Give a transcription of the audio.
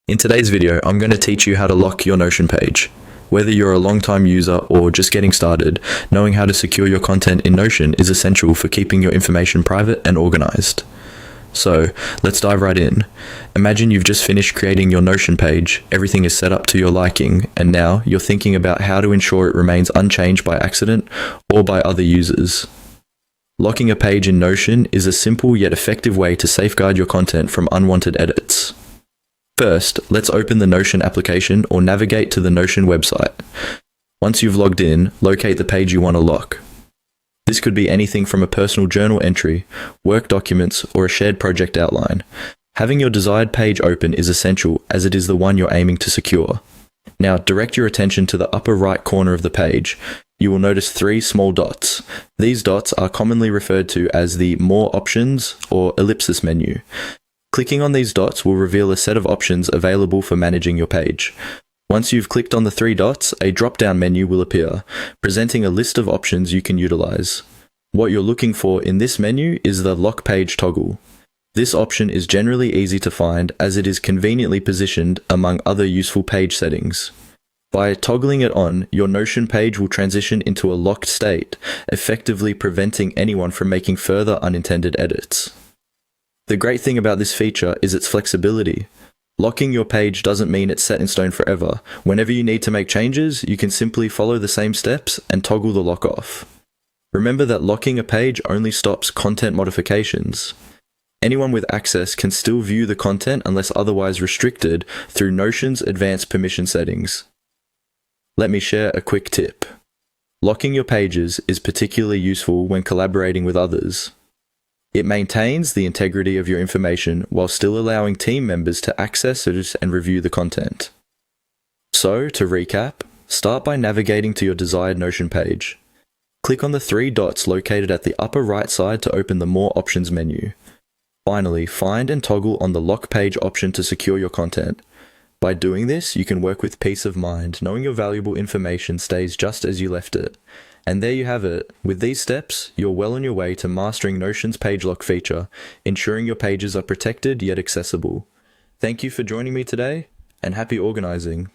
In today's video, I'm going to teach you how to lock your Notion page. Whether you're a long-time user or just getting started, knowing how to secure your content in Notion is essential for keeping your information private and organized. So, let's dive right in. Imagine you've just finished creating your Notion page, everything is set up to your liking, and now you're thinking about how to ensure it remains unchanged by accident or by other users. Locking a page in Notion is a simple yet effective way to safeguard your content from unwanted edits. First, let's open the Notion application or navigate to the Notion website. Once you've logged in, locate the page you want to lock. This could be anything from a personal journal entry, work documents, or a shared project outline. Having your desired page open is essential as it is the one you're aiming to secure. Now, direct your attention to the upper right corner of the page. You will notice 3 small dots. These dots are commonly referred to as the More Options or Ellipsis menu. Clicking on these dots will reveal a set of options available for managing your page. Once you've clicked on the 3 dots, a drop-down menu will appear, presenting a list of options you can utilize. What you're looking for in this menu is the Lock Page toggle. This option is generally easy to find as it is conveniently positioned among other useful page settings. By toggling it on, your Notion page will transition into a locked state, effectively preventing anyone from making further unintended edits. The great thing about this feature is its flexibility. Locking your page doesn't mean it's set in stone forever. Whenever you need to make changes, you can simply follow the same steps and toggle the lock off. Remember that locking a page only stops content modifications. Anyone with access can still view the content unless otherwise restricted through Notion's advanced permission settings. Let me share a quick tip. Locking your pages is particularly useful when collaborating with others. It maintains the integrity of your information while still allowing team members to access it and review the content. So, to recap, start by navigating to your desired Notion page. Click on the 3 dots located at the upper right side to open the More Options menu. Finally, find and toggle on the Lock Page option to secure your content. By doing this, you can work with peace of mind, knowing your valuable information stays just as you left it. And there you have it. With these steps, you're well on your way to mastering Notion's page lock feature, ensuring your pages are protected yet accessible. Thank you for joining me today, and happy organizing.